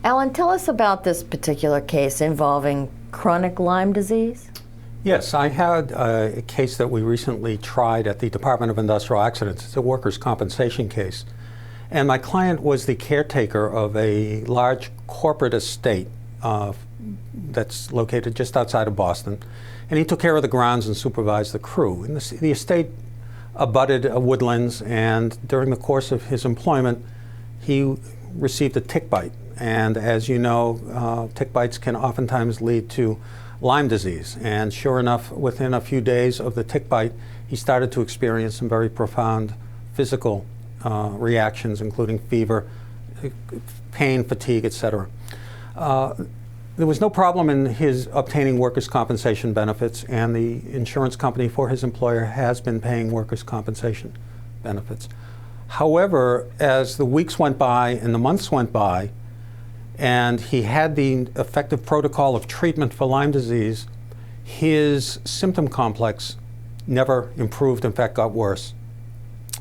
Alan, tell us about this particular case involving chronic Lyme disease. Yes, I had a case that we recently tried at the Department of Industrial Accidents. It's a workers' compensation case. And my client was the caretaker of a large corporate estate that's located just outside of Boston. And he took care of the grounds and supervised the crew. And the estate abutted woodlands, and during the course of his employment, he received a tick bite. And as you know, tick bites can oftentimes lead to Lyme disease. And sure enough, within a few days of the tick bite, he started to experience some very profound physical reactions, including fever, pain, fatigue, etc. There was no problem in his obtaining workers' compensation benefits, and the insurance company for his employer has been paying workers' compensation benefits. However, as the weeks went by and the months went by, and he had the effective protocol of treatment for Lyme disease, his symptom complex never improved, in fact got worse.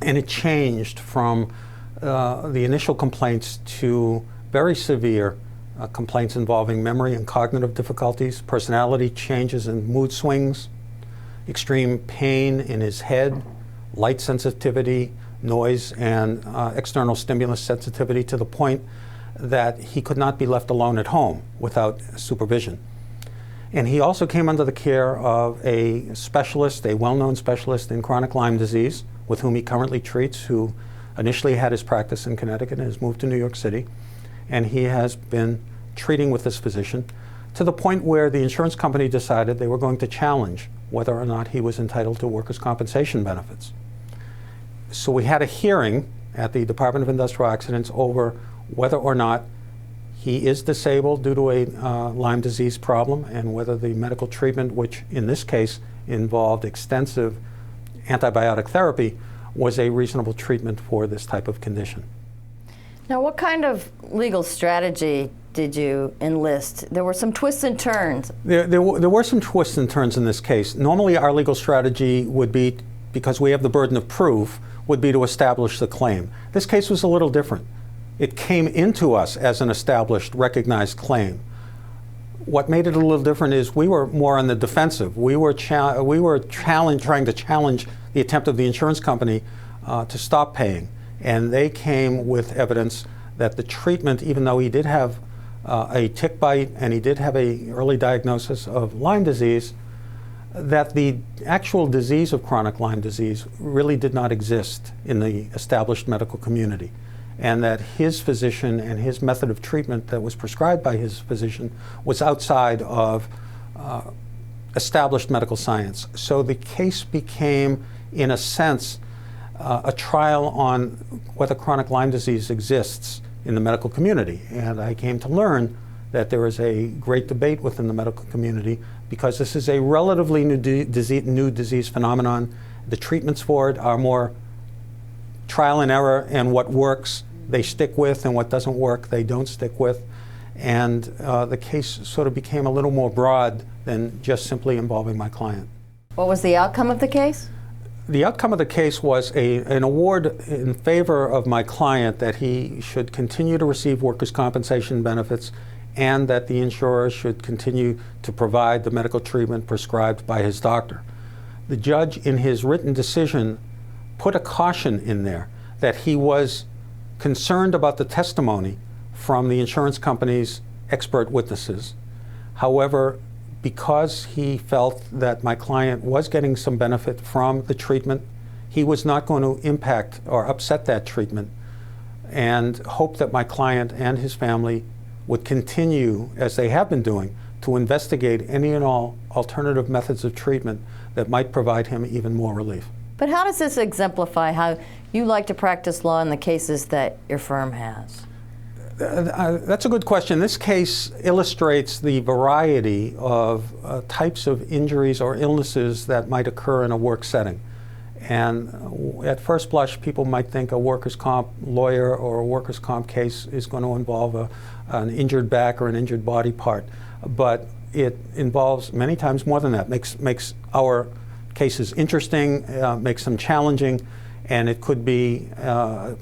And it changed from the initial complaints to very severe complaints involving memory and cognitive difficulties, personality changes and mood swings, extreme pain in his head, light sensitivity, noise and external stimulus sensitivity, to the point that he could not be left alone at home without supervision. And he also came under the care of a specialist, a well-known specialist in chronic Lyme disease, with whom he currently treats, who initially had his practice in Connecticut and has moved to New York City. And he has been treating with this physician to the point where the insurance company decided they were going to challenge whether or not he was entitled to workers' compensation benefits. So we had a hearing at the Department of Industrial Accidents over whether or not he is disabled due to a Lyme disease problem, and whether the medical treatment, which in this case involved extensive antibiotic therapy, was a reasonable treatment for this type of condition. Now, what kind of legal strategy did you enlist? There were some twists and turns. There were some twists and turns in this case. Normally our legal strategy would be, because we have the burden of proof, would be to establish the claim. This case was a little different. It came into us as an established, recognized claim. What made it a little different is we were more on the defensive. We were trying to challenge the attempt of the insurance company to stop paying. And they came with evidence that the treatment, even though he did have a tick bite and he did have an early diagnosis of Lyme disease, that the actual disease of chronic Lyme disease really did not exist in the established medical community, and that his physician and his method of treatment that was prescribed by his physician was outside of established medical science. So the case became, in a sense, a trial on whether chronic Lyme disease exists in the medical community. And I came to learn that there is a great debate within the medical community, because this is a relatively new disease phenomenon. The treatments for it are more trial and error, and what works they stick with, and what doesn't work they don't stick with. And the case sort of became a little more broad than just simply involving my client. What was the outcome of the case? The outcome of the case was an award in favor of my client that he should continue to receive workers' compensation benefits, and that the insurer should continue to provide the medical treatment prescribed by his doctor. The judge, in his written decision, put a caution in there that he was concerned about the testimony from the insurance company's expert witnesses. However, because he felt that my client was getting some benefit from the treatment, he was not going to impact or upset that treatment, and hoped that my client and his family would continue, as they have been doing, to investigate any and all alternative methods of treatment that might provide him even more relief. But how does this exemplify how you like to practice law in the cases that your firm has? That's a good question. This case illustrates the variety of types of injuries or illnesses that might occur in a work setting. And at first blush, people might think a workers' comp lawyer or a workers' comp case is going to involve an injured back or an injured body part. But it involves many times more than that. Makes our cases interesting, makes them challenging, And it could be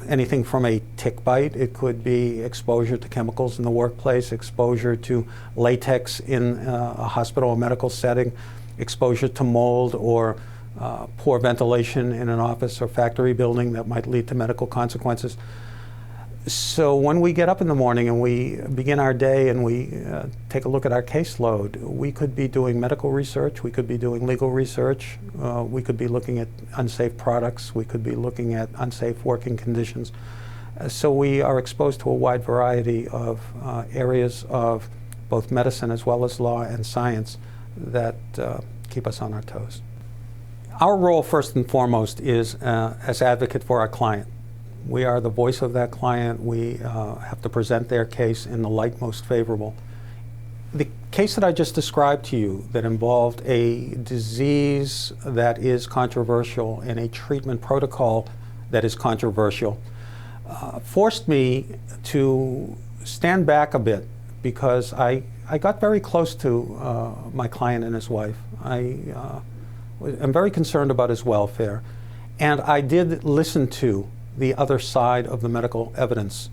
anything from a tick bite, it could be exposure to chemicals in the workplace, exposure to latex in a hospital or medical setting, exposure to mold or poor ventilation in an office or factory building that might lead to medical consequences. So when we get up in the morning and we begin our day and we take a look at our caseload, we could be doing medical research, we could be doing legal research, we could be looking at unsafe products, we could be looking at unsafe working conditions. So we are exposed to a wide variety of areas of both medicine as well as law and science that keep us on our toes. Our role, first and foremost, is as advocate for our client. We are the voice of that client. We have to present their case in the light most favorable. The case that I just described to you that involved a disease that is controversial and a treatment protocol that is controversial forced me to stand back a bit because I got very close to my client and his wife. I'm very concerned about his welfare, and I did listen to the other side of the medical evidence,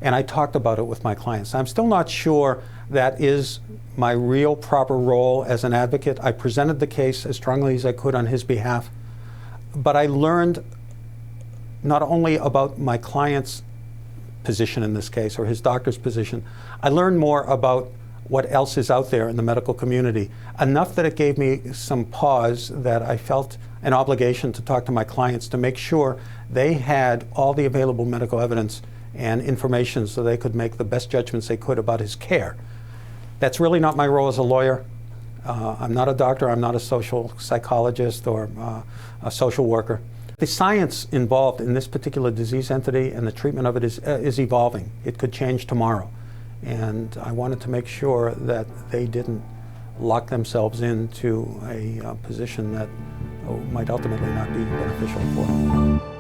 and I talked about it with my clients. I'm still not sure that is my real proper role as an advocate. I presented the case as strongly as I could on his behalf, but I learned not only about my client's position in this case, or his doctor's position, I learned more about what else is out there in the medical community, enough that it gave me some pause that I felt an obligation to talk to my clients to make sure they had all the available medical evidence and information so they could make the best judgments they could about his care. That's really not my role as a lawyer. I'm not a doctor, I'm not a social psychologist or a social worker. The science involved in this particular disease entity and the treatment of it is evolving. It could change tomorrow. And I wanted to make sure that they didn't lock themselves into a position that might ultimately not be beneficial for them.